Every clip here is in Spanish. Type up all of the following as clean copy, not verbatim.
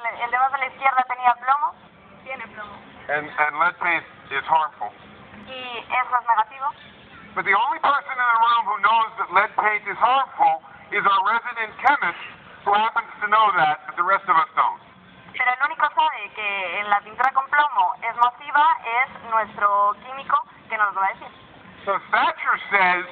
el dedo de la izquierda tenía plomo. Tiene plomo. And lead paint is harmful. Y eso es negativo. But the only person in the room who knows that lead paint is harmful is our resident chemist, who happens to know that, but the rest of us don't. Pero el único sabe que en la pintura con plomo es nociva es nuestro químico que nos lo va a decir. So Thatcher says,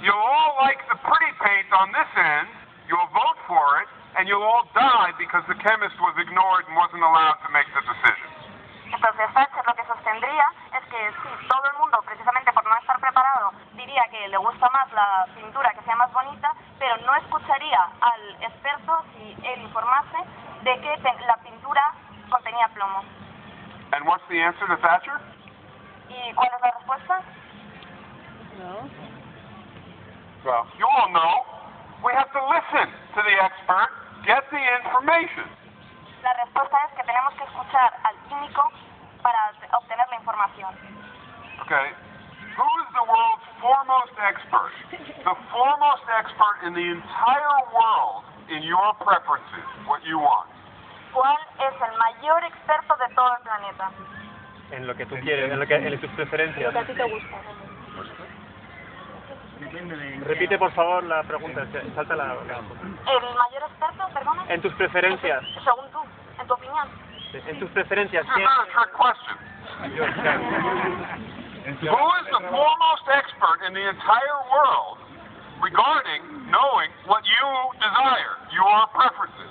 you'll all like the pretty paint on this end, you'll vote for it, and you'll all die because the chemist was ignored and wasn't allowed to make the decision. Entonces Thatcher lo que sostendría es que sí, todo el mundo, precisamente por no estar preparado, diría que le gusta más la pintura que sea más bonita, pero no escucharía al experto si él informase de que la pintura contenía plomo. And what's the answer to Thatcher? ¿Y cuál es la respuesta? No. Well, you all know. We have to listen to the expert, get the information. La respuesta es que tenemos que escuchar al químico para obtener la información. Okay. Who is the world's foremost expert? The foremost expert in the entire world in your preferences, what you want. ¿Cuál es el mayor experto de todo el planeta? En lo que tú quieres, en tus preferencias. Lo que a ti te gusta. Repite por favor la pregunta, salta la... ¿El mayor experto, perdona? En tus preferencias. Según tú, en tu opinión. En tus preferencias. It's not a trick question. Who is the foremost expert in the entire world regarding knowing what you desire, your preferences?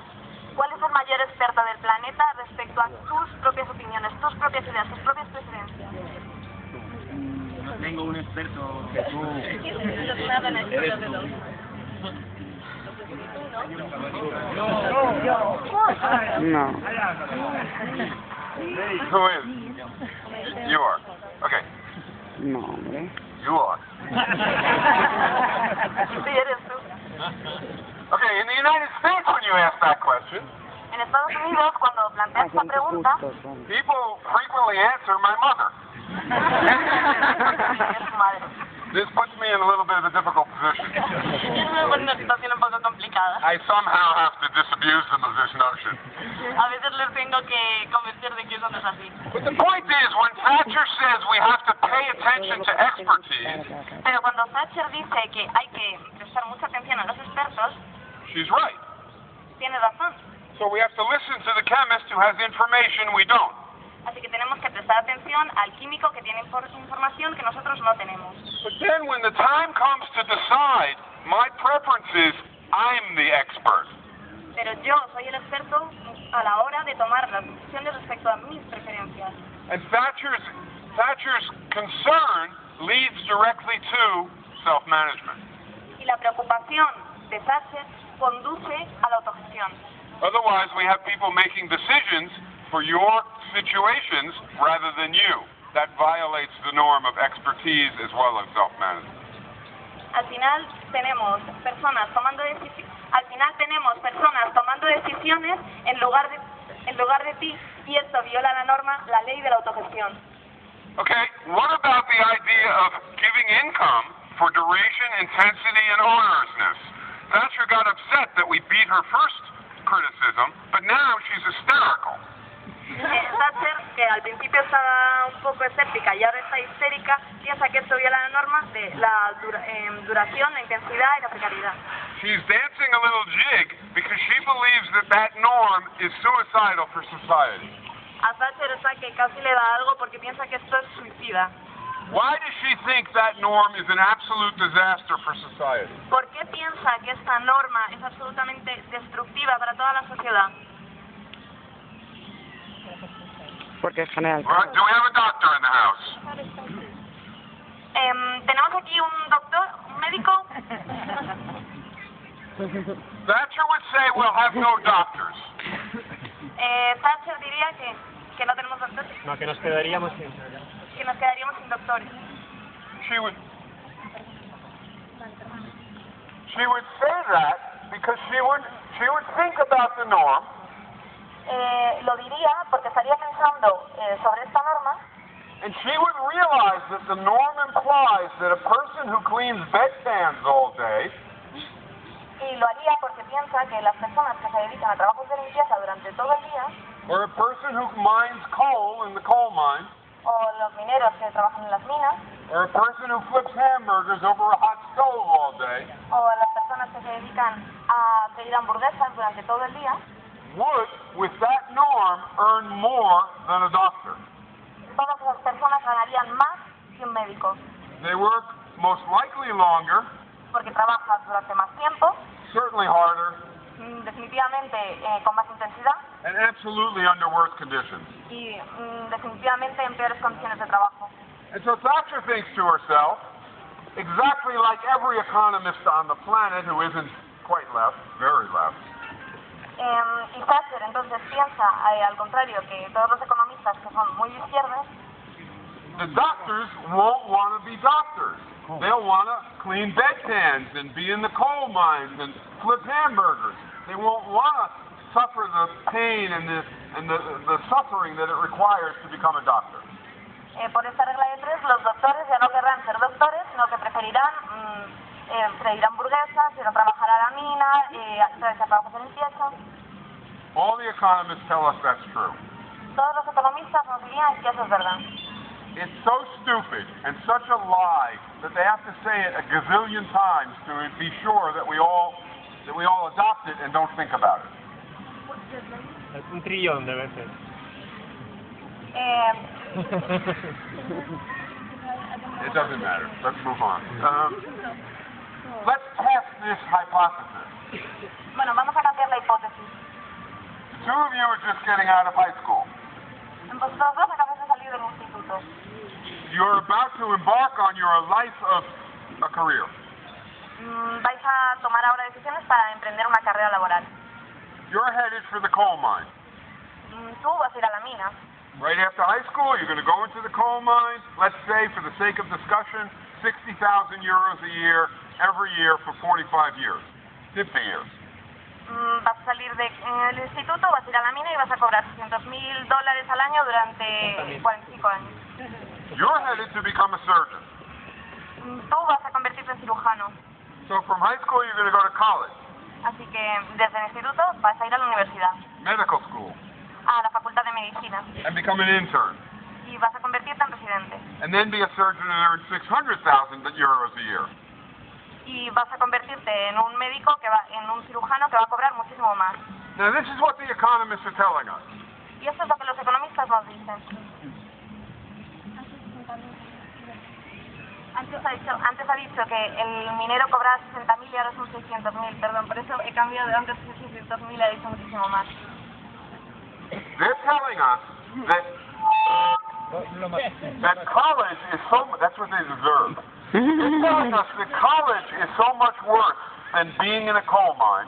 ¿Cuál es el mayor experto del planeta respecto a tus propias opiniones, tus propias ideas, tus propias preferencias? No tengo un experto que tú... Nada en el eres de tú. dos. No. Who is? You are. Okay. No, hombre. You are. Sí, eres tú. Okay, in the United States, when you ask that question, En Estados Unidos, cuando planteas esta pregunta, people frequently answer my mother. es tu madre. This puts me in a little bit of a difficult position. Eso me pone en una situación un poco complicada. I somehow have to disabuse them of this notion. A veces les tengo que convencer de que eso no es así. But the point is, when Thatcher says we have to pay attention to expertise, Pero cuando Thatcher dice que hay que prestar mucha atención a los expertos, she's right. tiene razón. So we have to listen to the chemist who has information we don't. Así que tenemos que prestar atención al químico que tiene información que nosotros no tenemos. But then when the time comes to decide my preferences, I'm the expert. Pero yo soy el experto a la hora de tomar las decisiones respecto a mis preferencias. And Thatcher's concern leads directly to self-management. Y la preocupación de Thatcher conduce a la autogestión. Otherwise, we have people making decisions for your situations rather than you. That violates the norm of expertise as well as self-management. Al final tenemos personas tomando decisiones en lugar de ti, y esto viola la norma, la ley de la autogestión. Okay, what about the idea of giving income for duration, intensity, and onerousness? Thatcher got upset that we beat her first criticism, but now she's hysterical. Thatcher, que al principio estaba un poco escéptica y ahora está histérica, piensa que esto viola la norma de la duración, la intensidad y la precariedad. She's dancing a little jig because she believes that norm is suicidal for society. A Thatcher está que casi le da algo porque piensa que esto es suicida. Why does she think that norm is an absolute disaster for society? ¿Por qué piensa que esta norma es absolutamente destructiva para toda la sociedad? Porque es general. All right, do we have a doctor in the house? Tenemos aquí un doctor, un médico. Thatcher would say we'll have no doctors. Thatcher diría que no tenemos doctores, No, que nos quedaríamos sin... que nos quedaríamos sin doctores. She would say that because she would think about the norm. Lo diría porque estaría pensando sobre esta norma. And she would realize that the norm implies that a person who cleans bedpans all day Y lo haría porque que piensa que las personas que se dedican a trabajos de limpieza durante todo el día, or a person who mines coal in the coal mine, o los mineros que trabajan en las minas, or a person who flips hamburgers over a hot stove all day, o las personas que se dedican a freír hamburguesas durante todo el día, would, with that norm, earn more than a doctor. todas esas personas ganarían más que un médico, They work most likely longer, porque trabajan durante más tiempo, certainly harder, definitivamente con más intensidad and absolutely under worse conditions. y definitivamente en peores condiciones de trabajo. And so Thatcher thinks to herself, exactly like every economist on the planet who isn't quite left, very left, Y Thatcher entonces piensa, al contrario, que todos los economistas que son muy de izquierdas, the doctors won't want to be doctors. They'll want to clean bedpans and be in the coal mines and flip hamburgers. They won't want to suffer the pain and the suffering that it requires to become a doctor. por esta regla de tres, los doctores ya no querrán ser doctores, sino que preferirán freír hamburguesas, ir a trabajar a la mina, hacer trabajos de limpieza. All the economists tell us that's true. Todos los economistas nos dirían que eso es verdad. It's so stupid and such a lie that they have to say it a gazillion times to be sure that we all adopt it and don't think about it. Un trillón de veces. It doesn't matter. Let's move on. Let's test this hypothesis. Bueno, vamos a cambiar la hipótesis. The two of you are just getting out of high school. Vosotros dos acabáis de salir del instituto. You're about to embark on your life of a career. Vais a tomar ahora decisiones para emprender una carrera laboral. You're headed for the coal mine. Tú vas a ir a la mina. Right after high school, you're going to go into the coal mine. Let's say, for the sake of discussion, 60,000 euros a year, every year for 45 years, 50 years. Vas a salir del instituto, vas a ir a la mina y vas a cobrar $600,000 al año durante 45 años. You're headed to become a surgeon. Tú vas a convertirte en cirujano. So from high school, you're going to go to college, Así que desde el instituto vas a ir a la universidad, medical school, a la facultad de medicina, and become an intern. y vas a convertirte en residente. And then be a surgeon and earn 600,000 euros a year. Y vas a convertirte en un médico, en un cirujano que va a cobrar muchísimo más. Now, this is what the economists are telling us. Y esto es lo que los economistas nos dicen. Antes ha dicho que el minero cobraba 60.000 y ahora son 600.000, perdón, por eso he cambiado de antes 600.000 y ha dicho muchísimo más. They're telling us that college is that's what they deserve. They're telling us that college is so much worse than being in a coal mine.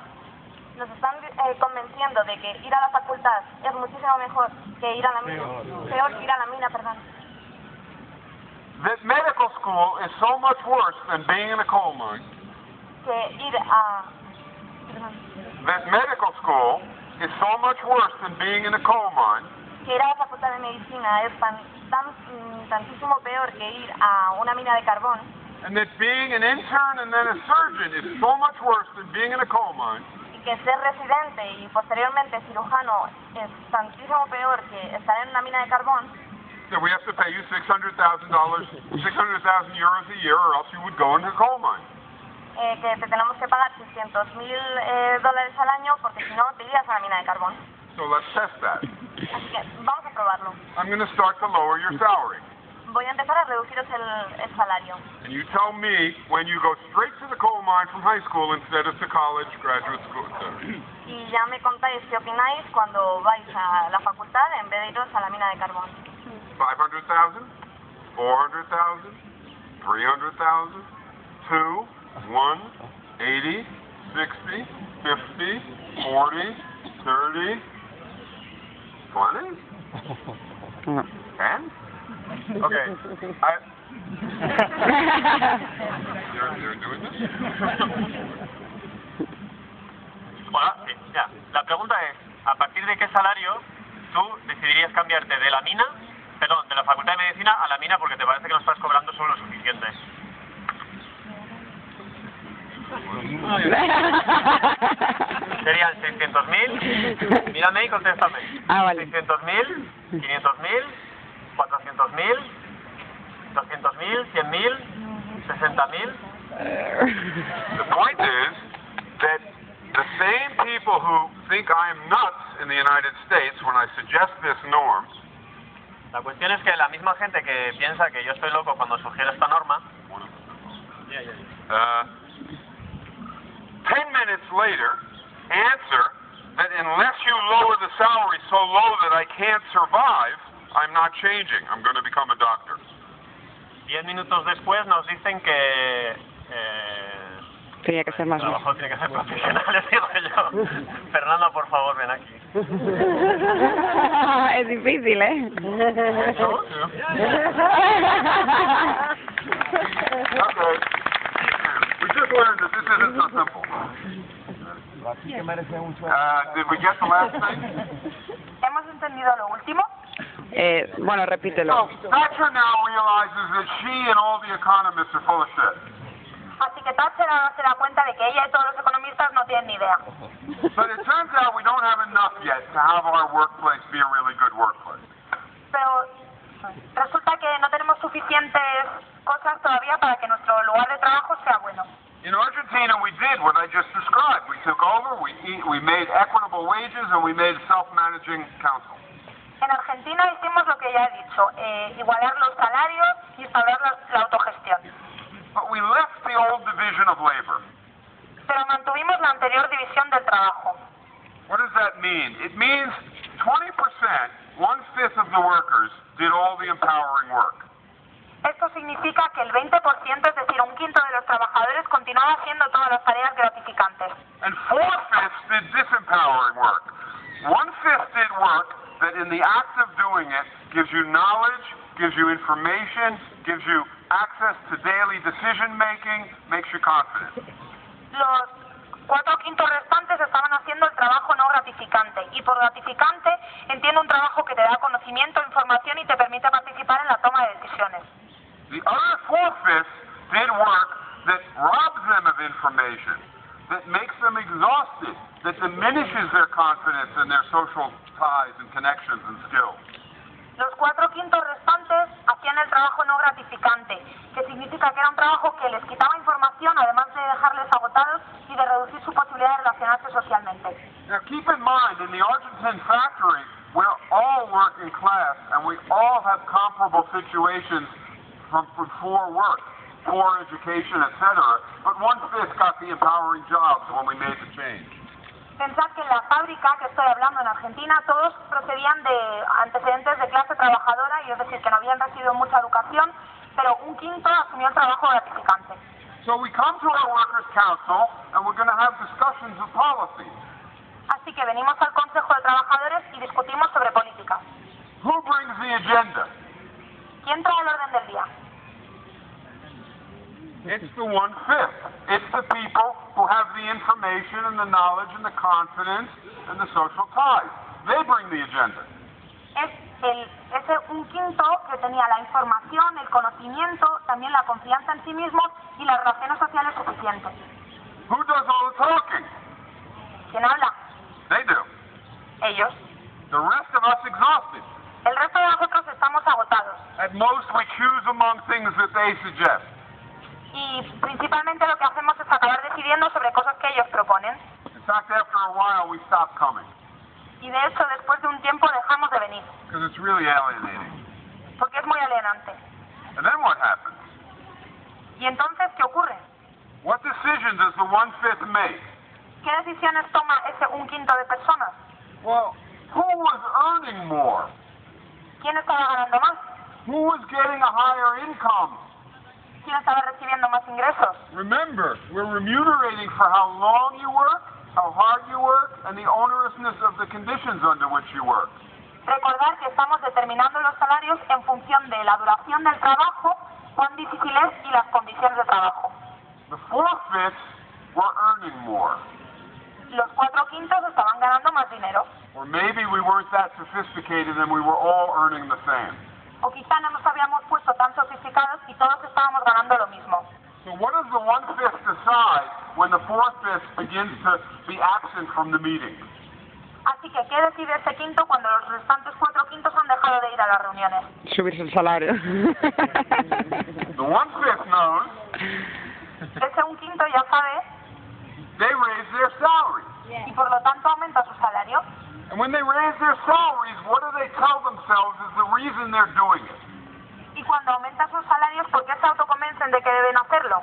Nos están convenciendo de que ir a la facultad es muchísimo mejor que ir a la mina. Peor que ir a la mina, perdón. That medical school is so much worse than being in a coal mine. Que ir a... That medical school is so much worse than being in a coal mine. Que ir a la facultad de medicina es tantísimo peor que ir a una mina de carbón. And that being an intern and then a surgeon is so much worse than being in a coal mine. Y que ser residente y posteriormente cirujano es tantísimo peor que estar en una mina de carbón. So we have to pay you $600,000 euros a year, or else you would go into a coal mine. Que te tenemos que pagar $600,000 al año porque si no te irías a la mina de carbón. So let's test that. Así que vamos a probarlo. I'm going to start to lower your salary. Voy a empezar a reduciros el salario. And you tell me when you go straight to the coal mine from high school instead of to college, graduate school, etc. Y ya me contáis qué opináis cuando vais a la facultad en vez de iros a la mina de carbón. 500,000, 400,000, 300,000, 2, 1, 80, 60, 50, 40, 30, 20, 10? Okay. They're doing this? Bueno, ya. La pregunta es, ¿a partir de qué salario tú decidirías cambiarte de la mina, perdón, de la Facultad de Medicina a la mina porque te parece que no estás cobrando solo lo suficiente? Serían 600.000. Mírame y contéstame. Ah, vale. 600.000, 500.000, 400.000, 200.000, 100.000, 60.000. The point is that the same people who think I'm nuts in the United States when I suggest this norm, La cuestión es que la misma gente que piensa que yo estoy loco cuando sugiero esta norma, 10 minutes later, answer that unless you lower the salary so low that I can't survive, I'm not changing. I'm going to become a doctor. 10 minutos después nos dicen que Tenía que ser más el trabajo tiene que ser profesional, les digo yo. Fernando, por favor, ven aquí. Es difícil, ¿eh? Okay. We just learned that this isn't so simple. Did we get the last thing? ¿Hemos entendido lo último? Bueno, repítelo. So, Thatcher now realizes that she and all the economists are full of shit. Así que Thatcher ahora se da cuenta de que ella y todos los economistas no tienen ni idea. But it turns out we don't have enough yet to have our workplace be a really good workplace. Pero resulta que no tenemos suficientes cosas todavía para que nuestro lugar de trabajo sea bueno. In Argentina, we did what I just described. We took over, we made equitable wages, and we made self-managing council. En Argentina hicimos lo que ya he dicho, igualar los salarios y instaurar la autogestión. But we left the old division of labor. Pero mantuvimos la anterior división del trabajo. What does that mean? It means 20%, 1/5 of the workers, did all the empowering work. Esto significa que el 20%, es decir, un quinto de los trabajadores, continuaba haciendo todas las tareas gratificantes. And 4/5 did disempowering work. 1/5 did work that in the act of doing it gives you knowledge, gives you information, gives you access to daily decision making, makes you confident. Los 4/5 restantes estaban haciendo el trabajo no gratificante. Y por gratificante entiendo un trabajo que te da conocimiento, información y te permite participar en la toma de decisiones. The other 4/5 did work that robs them of information, that makes them exhausted, that diminishes their confidence in their social ties and connections and skills. Los 4/5 restantes hacían el trabajo no gratificante, que significa que era un trabajo que les quitaba información, además de dejarles agotados y de reducir su posibilidad de relacionarse socialmente. Now keep in mind, in the Argentine factory, we're all working class and we all have comparable situations from poor work, poor education, etc. But 1/5 got the empowering jobs when we made the change. Pensad que en la fábrica que estoy hablando en Argentina todos procedían de antecedentes de clase trabajadora, y es decir, que no habían recibido mucha educación, pero un quinto asumió el trabajo gratificante. So we come to our workers' council and we're going to have discussions of policy. Así que venimos al Consejo de Trabajadores y discutimos sobre política. Who brings the agenda? ¿Quién trae el orden del día? It's the 1/5. It's the people who have the information and the knowledge and the confidence and the social ties. They bring the agenda. Es ese un quinto que tenía la información, el conocimiento, también la confianza en sí mismo y las relaciones sociales suficientes. Who does all the talking? ¿Quién habla? They do. Ellos. The rest of us exhausted. El resto de nosotros estamos agotados. At most, we choose among things that they suggest. Y principalmente lo que hacemos es acabar decidiendo sobre cosas que ellos proponen. In fact, after a while, we stop coming Y de hecho, después de un tiempo dejamos de venir, because it's really alienating. porque es muy alienante. And then what happens? ¿Y entonces qué ocurre? What decision does the 1/5 make? ¿Qué decisiones toma ese un quinto de personas? Well, who was earning more? ¿Quién estaba ganando más? Who was getting a higher income? ¿Quién estaba recibiendo más ingresos? Remember, we're remunerating for how long you work, how hard you work, and the onerousness of the conditions under which you work. Recordar que estamos determinando los salarios en función de la duración del trabajo, cuán difícil es y las condiciones de trabajo. The 4/5 were earning more. Los 4/5 estaban ganando más dinero. Or maybe we weren't that sophisticated and we were all earning the same. O quizá no nos habíamos puesto tan sofisticados y todos estábamos ganando lo mismo. So what does the 1/5 decide when the 4/5 begins to be absent from the meeting? Así que, ¿qué decide ese quinto cuando los restantes 4/5 han dejado de ir a las reuniones? Subirse el salario. The 1/5 knows Ese 1/5 ya sabe they raise their salaries. y por lo tanto aumenta su salario. And when they raise their salaries, what do they tell themselves is the reason they're doing it? Y cuando aumenta sus salarios, ¿por qué se autoconvencen de que deben hacerlo?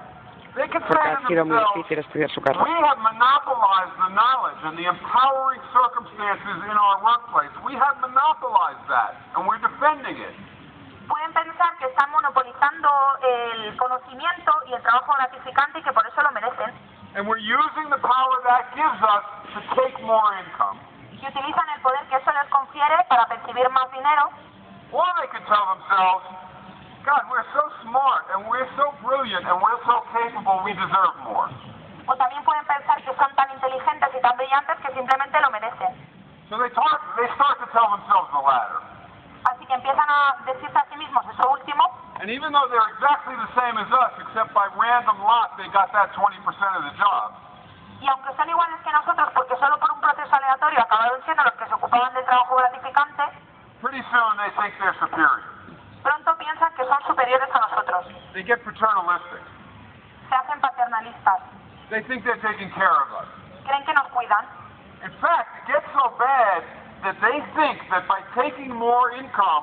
They can Porque say ha to sido muy themselves, difícil estudiar su we carrera. have monopolized the knowledge and the empowering circumstances in our workplace. We have monopolized that, and we're defending it. Pueden pensar que están monopolizando el conocimiento y el trabajo gratificante y que por eso lo merecen. And we're using the power that gives us to take more income. Y utilizan el poder que eso les confiere para percibir más dinero. Or they could tell themselves, God, we're so smart and we're so brilliant and we're so capable, we deserve more. O también pueden pensar que son tan inteligentes y tan brillantes que simplemente lo merecen. So they start to tell themselves the latter. Así que empiezan a decirse a sí mismos eso último. And even though they're exactly the same as us, except by random lot they got that 20% of the job, Y aunque son iguales que nosotros porque solo por un proceso aleatorio acabaron siendo los que se ocupaban del trabajo gratificante, pretty soon they think they're superior. pronto piensan que son superiores a nosotros. They get paternalistic. Se hacen paternalistas. They think they're taking care of us. Creen que nos cuidan. In fact, it gets so bad that they think that by taking more income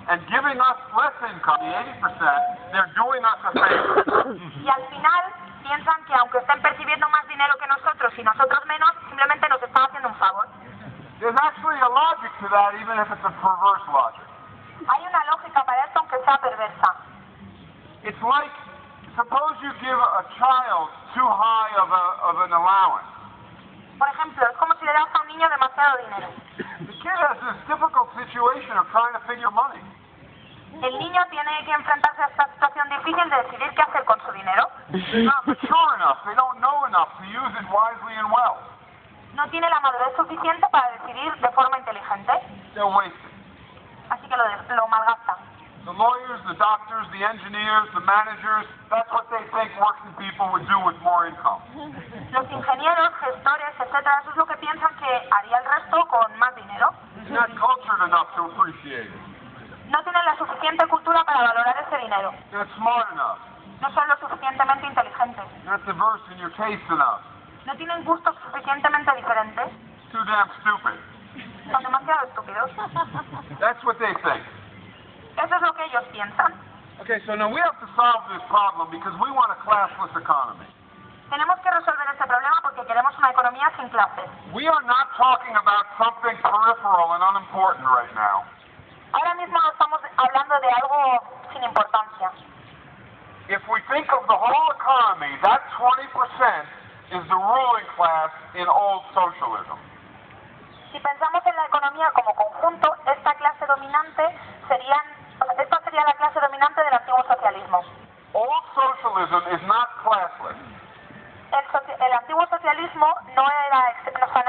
and giving us less income, the 80%, they're doing us a favor. Y al final piensan que aunque estén percibiendo más dinero que nosotros y nosotros menos, simplemente nos están haciendo un favor. There's actually a logic to that, even if it's a perverse logic. Hay una lógica para esto aunque sea perversa. It's like, suppose you give a child too high of an allowance. Por ejemplo, es como si le das a un niño demasiado dinero. The kid has this difficult situation of trying to figure money. El niño tiene que enfrentarse a esta situación difícil de decidir qué hacer con su dinero. They're not mature enough. They don't know enough to use it wisely and well. No tiene la madurez suficiente para decidir de forma inteligente, They're wasted. así que lo malgasta. The lawyers, the doctors, the engineers, the managers, that's what they think working people would do with more income. Los ingenieros, gestores, etcétera, eso es lo que piensan que haría el resto con más dinero. They're not cultured enough to appreciate it. No tienen la suficiente cultura para valorar ese dinero. They're not smart enough. No son lo suficientemente inteligentes. They're not diverse in your taste enough. No tienen gustos suficientemente diferentes. Too damn stupid. Son demasiado estúpidos. That's what they think. Eso es lo que ellos piensan. Okay, so now we have to solve this problem because we want a classless economy. Tenemos que resolver este problema porque queremos una economía sin clases. We are not talking about something peripheral and unimportant right now. Ahora mismo no estamos hablando de algo sin importancia. If we think of the whole economy, that 20% is the ruling class in old socialism. Si pensamos en la economía como conjunto, esta sería la clase dominante del antiguo socialismo. Old socialism is not classless. El antiguo socialismo no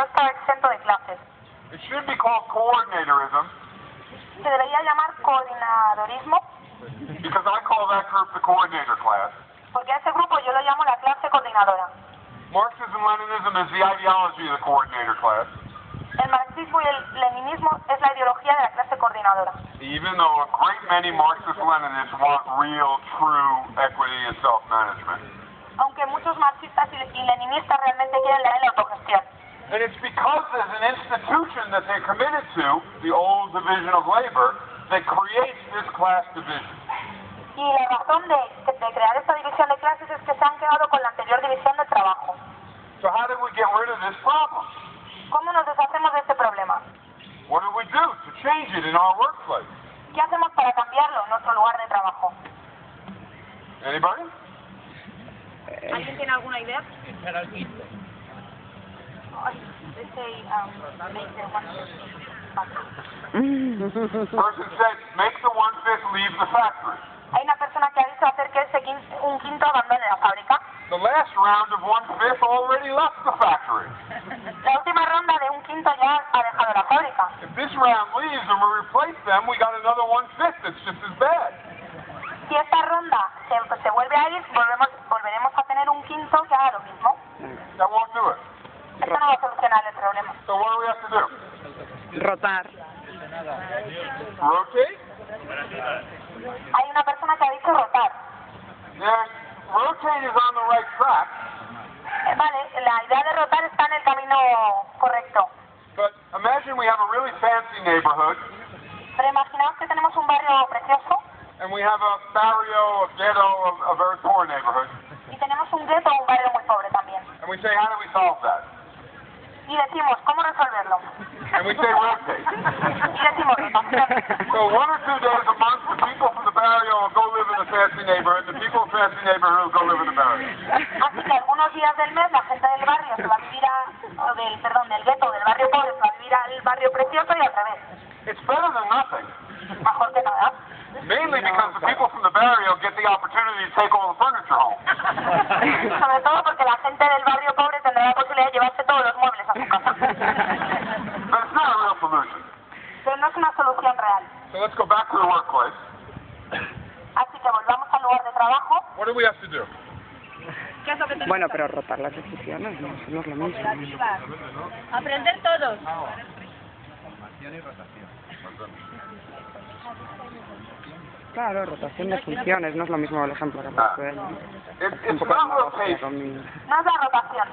estaba exento de clases. It should be called coordinatorism Se debería llamar coordinadorismo, because I call that group the coordinator class. porque a ese grupo yo lo llamo la clase coordinadora. Marxism-Leninism is the ideology of the coordinator class, El marxismo y el leninismo es la ideología de la clase coordinadora. even though a great many Marxist-Leninists want real, true equity and self-management. Aunque muchos marxistas y leninistas realmente quieren la autogestión. And it's because there's an institution that they're committed to, the old division of labor, that creates this class division. Y la razón de crear esta división de clases es que se han quedado con la anterior división de trabajo. So how did we get rid of this problem? ¿Cómo nos deshacemos de este problema? What do we do to change it in our workplace? ¿Qué hacemos para cambiarlo en nuestro lugar de trabajo? Anybody? ¿Alguien tiene alguna idea? Person said, make the 1/5 leave the factory. Hay una persona que ha dicho hacer que un quinto abandone la fábrica. The last round of 1/5 already left the factory. La última ronda de un quinto ya ha dejado la fábrica. If this round leaves and we replace them, we got another 1/5 that's just as bad. Si esta ronda se vuelve a ir, volveremos a tener un quinto que haga lo mismo. That won't do it. Esto no va a solucionar el problema. So what do we have to do? Rotar. Rotate? Hay una persona que ha dicho rotar. Yes, rotate is on the right track, Vale, la idea de rotar está en el camino correcto. but imagine we have a really fancy neighborhood, Pero imaginaos que tenemos un barrio precioso and we have a barrio, a ghetto, a very poor neighborhood, y tenemos un gueto o un barrio muy pobre también. and we say, how do we solve that? Y decimos, ¿cómo resolverlo? And we say rotate. Y decimos, rotación. So 1 or 2 days a month, the people from the barrio will go live in the fancy neighborhood, the people in the fancy neighborhood will go live in the barrio. Así que algunos días del mes la gente del barrio se va a vivir del gueto, del barrio pobre, se va a vivir al barrio precioso y al revés. It's better than nothing, Mejor que nada. mainly because the people from the barrio get the opportunity to take all the furniture home. Sobre todo porque la gente del barrio pobre tendrá la posibilidad de llevarse todos los muebles a su casa. But it's not a real solution. Pero no es una solución real. So let's go back to the workplace. Así que volvamos al lugar de trabajo. What do we have to do? ¿Qué es lo que tenemos Bueno, que pero rotar las decisiones no es lo mismo. hacer? Aprender todos. Claro, rotación de funciones, no es lo mismo el ejemplo que ha puesto él. It's not rotation. No es la rotación.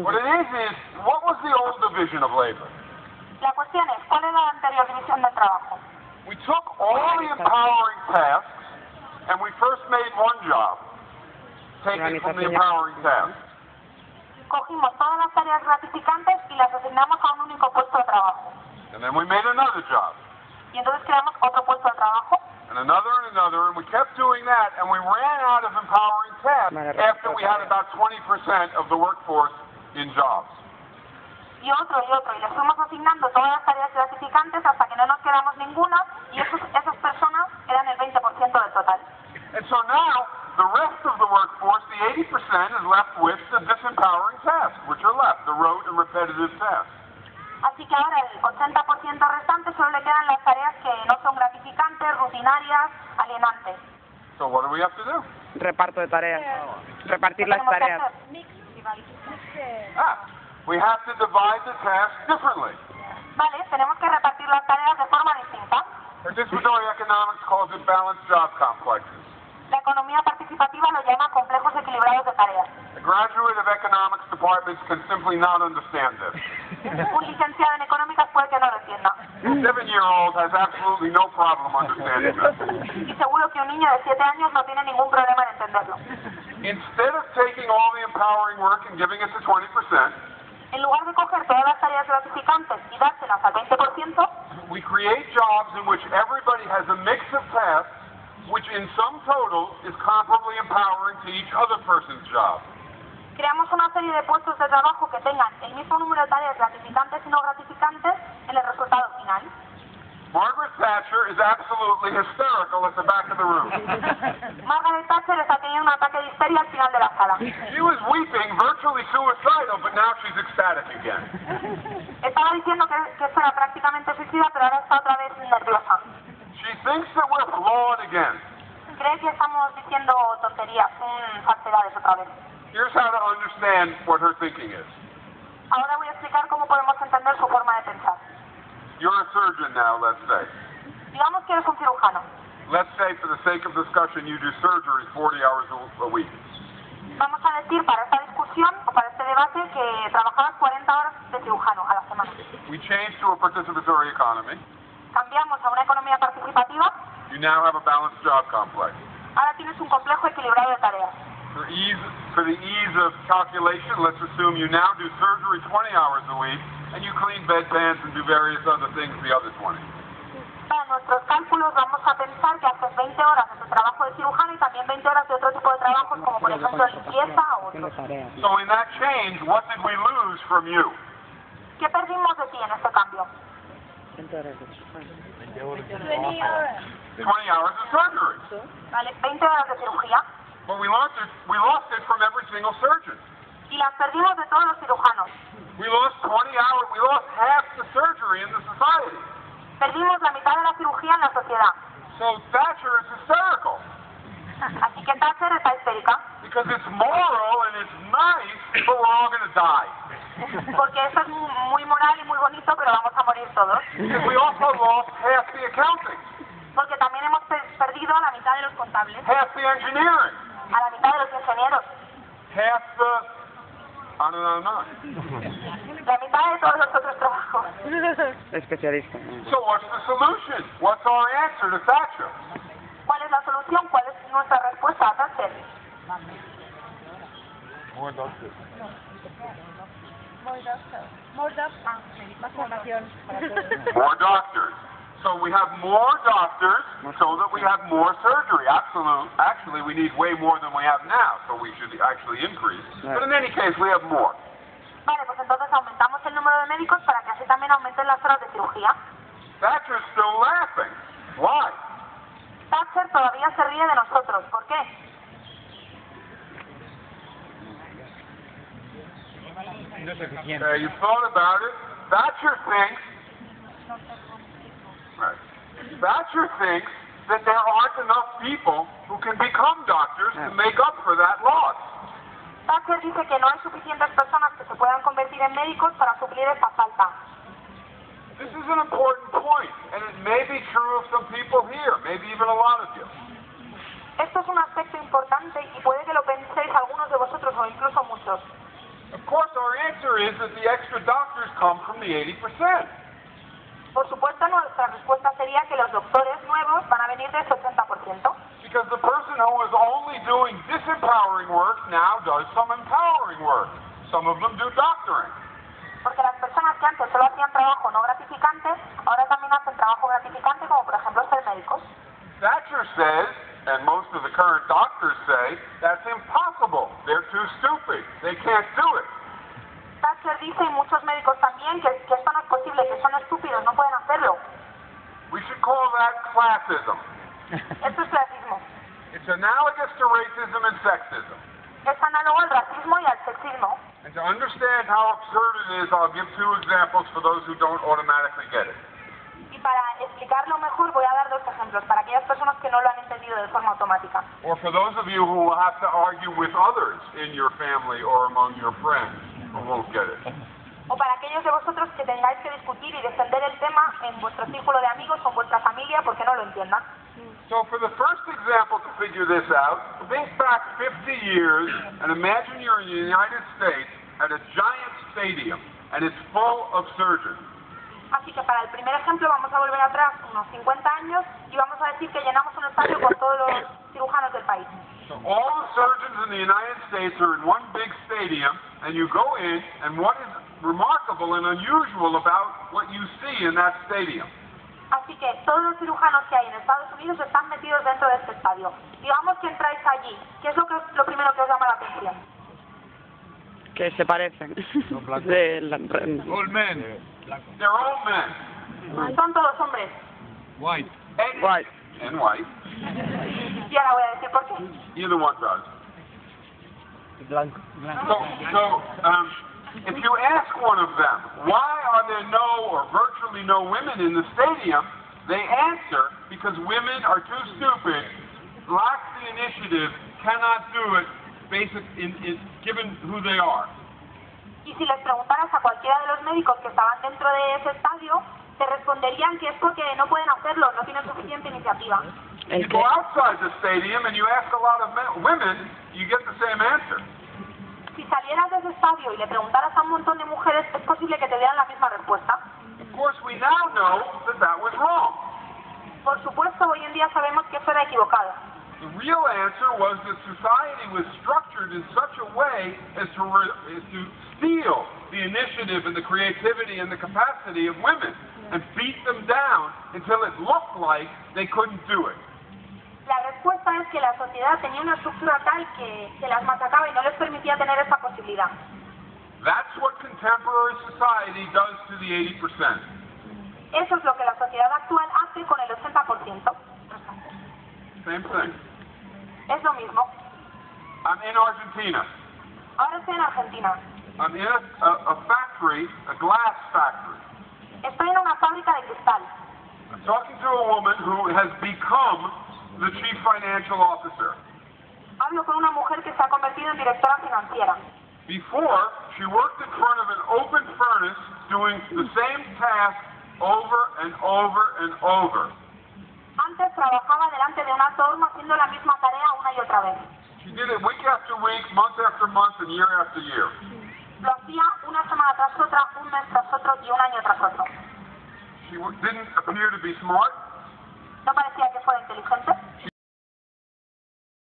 What it is what was the old division of labor? La cuestión es, ¿cuál es la anterior división del trabajo? We took all the empowering tasks and we first made one job, taken from the empowering task. Cogimos todas las tareas gratificantes y las asignamos a un único puesto de trabajo. And then we made another job, Y entonces creamos otro puesto de trabajo. and another, and we kept doing that, and we ran out of empowering tasks after we had about 20% of the workforce in jobs. Y otro, y les fuimos asignando todas las tareas gratificantes hasta que no nos quedamos ninguna y esas personas eran el 20% del total. And so now, the rest of the workforce, the 80%, is left with the disempowering tasks, which are left, the rote and repetitive tasks. Así que ahora el 80% restante solo le quedan las tareas que no son gratificantes, rutinarias, alienantes. So what do we have to do? Reparto de tareas. Repartir las Tenemos que tareas. hacer. We have to divide the tasks differently. Vale, tenemos que repartir las tareas de forma distinta. Participatory economics calls it balanced job complexes. La economía participativa lo llama complejos equilibrados de tareas. A graduate of economics departments can simply not understand this. Un licenciado en económicas puede que no lo entienda. A 7-year-old has absolutely no problem understanding this. Y seguro que un niño de 7 años no tiene ningún problema en entenderlo. Instead of taking all the empowering work and giving it to 20%, En lugar de coger todas las tareas gratificantes y dárselas al 20%, we create jobs in which everybody has a mix of tasks which in sum total is comparably empowering to each other person's job. creamos una serie de puestos de trabajo que tengan el mismo número de tareas gratificantes y no gratificantes en el resultado final. Margaret Thatcher is absolutely hysterical at the back of the room. Margaret Thatcher está teniendo un ataque de histeria al final de la sala. She was weeping, virtually suicidal, but now she's ecstatic again. Estaba diciendo que esto era prácticamente suicida, pero ahora está otra vez nerviosa. She thinks that we're flawed again. Cree que estamos diciendo tonterías, falsedades otra vez. Here's how to understand what her thinking is. Ahora voy a explicar cómo podemos entender su forma de pensar. You're a surgeon now, let's say. Digamos que eres un cirujano. Let's say, for the sake of discussion, you do surgery 40 hours a week. Vamos a decir para esta discusión o para este debate que trabajabas 40 horas de cirujano a la semana. We change to a participatory economy. Cambiamos a una economía participativa. You now have a balanced job complex. Ahora tienes un complejo equilibrado de tareas. For the ease of calculation, let's assume you now do surgery 20 hours a week, and you clean bedpans and do various other things the other 20. Para nuestros cálculos vamos a pensar que haces 20 horas de tu trabajo de cirujano y también 20 horas de otro tipo de trabajos como por ejemplo limpieza o otros. So in that change, what did we lose from you? ¿Qué perdimos de ti en este cambio? 20 hours of surgery. Vale, 20 horas de cirugía But we lost it from every single surgeon. y las perdimos de todos los cirujanos. We lost 20 hours, we lost half the surgery in the society. Perdimos la mitad de la cirugía en la sociedad. So Thatcher is hysterical. Así que Thatcher está histérica, because it's moral and it's nice, but we're all going to die. porque eso es muy moral y muy bonito, pero vamos a morir todos. Because we also lost half the accounting, Porque también hemos perdido a la mitad de los contables, half the engineering, a la mitad de los ingenieros, half the... on and on and on. la mitad de todos los otros trabajos. Especialista. So what's the solution? What's our answer to Thatcher? ¿Cuál es la solución? ¿Cuál es nuestra respuesta a Thatcher? More doctors. Más formación para todos. More doctors. So we have more doctors so that we have more surgery. Actually, we need way more than we have now, so we should actually increase. But in any case, we have more. Vale, pues entonces aumentamos el número de médicos para que así también aumenten las horas de cirugía. Thatcher's still laughing. Why? Thatcher todavía se ríe de nosotros. ¿Por qué? You've thought about it. Thatcher thinks that there aren't enough people who can become doctors to make up for that loss. Thatcher dice que no hay suficientes personas que se puedan convertir en médicos para suplir esta falta. This is an important point, and it may be true of some people here, maybe even a lot of you. Esto es un aspecto importante y puede que lo penséis algunos de vosotros o incluso muchos. Of course, our answer is that the extra doctors come from the 80%. Por supuesto, nuestra respuesta sería que los doctores nuevos van a venir de ese 80%. Because the person who was only doing disempowering work now does some empowering work. Some of them do doctoring. Porque las personas que antes solo hacían trabajo no gratificante, ahora también hacen trabajo gratificante, como por ejemplo ser médicos. Thatcher says, and most of the current doctors say, that's impossible. They're too stupid. They can't do it. Thatcher dice, y muchos médicos también, que esto no es posible, que son estúpidos, no pueden hacerlo. We should call that classism. Esto es clasismo. It's analogous to racism and sexism. Es análogo al racismo y al sexismo. And to understand how absurd it is, I'll give two examples for those who don't automatically get it. Y para explicarlo mejor voy a dar dos ejemplos, para aquellas personas que no lo han entendido de forma automática. Or for those of you who will have to argue with others in your family or among your friends who won't get it. O para aquellos de vosotros que tengáis que discutir y defender el tema en vuestro círculo de amigos o en vuestra familia porque no lo entiendan. So for the first example to figure this out, think back 50 years and imagine you're in the United States at a giant stadium and it's full of surgeons. Así que para el primer ejemplo vamos a volver atrás unos 50 años y vamos a decir que llenamos un estadio con todos los cirujanos del país. So all the surgeons in the United States are in one big stadium and you go in and what is remarkable and unusual about what you see in that stadium? Así que todos los cirujanos que hay en Estados Unidos están metidos dentro de este estadio. Digamos que entráis allí. ¿Qué es lo primero que os llama la atención? Que se parecen. Old men. They're all men. Son todos hombres. White. White. And white. Y ahora voy a decir por qué. Either one does. Blanco. So, if you ask one of them, why are there no or virtually no women in the stadium, they answer, because women are too stupid, lack the initiative, cannot do it, given who they are. Y si les preguntaras a cualquiera de los médicos que estaban dentro de ese estadio, te responderían que es porque no pueden hacerlo, no tienen suficiente iniciativa. You go outside the stadium and you ask a lot of women, you get the same answer. Si salieras de ese estadio y le preguntaras a un montón de mujeres, es posible que te dieran la misma respuesta. Of course, we now know that was wrong. Por supuesto, hoy en día sabemos que eso era equivocado. The real answer was that society was structured in such a way as to steal the initiative and the creativity and the capacity of women and beat them down until it looked like they couldn't do it. La respuesta es que la sociedad tenía una estructura tal que las machacaba y no les permitía tener esa posibilidad. That's what contemporary society does to the 80%. Eso es lo que la sociedad actual hace con el 80%. Same thing. Es lo mismo. I'm in Argentina. Ahora estoy en Argentina. I'm in a factory, a glass factory. Estoy en una fábrica de cristal. I'm talking to a woman who has become the chief financial officer. Hablo con una mujer que se ha convertido en directora financiera. Before, she worked in front of an open furnace doing the same task over and over and over. Antes trabajaba delante de un alto horno haciendo la misma tarea una y otra vez. She did it week after week, month after month, and year after year. Lo hacía una semana tras otra, un mes tras otro y un año tras otro. She didn't appear to be smart. No parecía que fuera inteligente.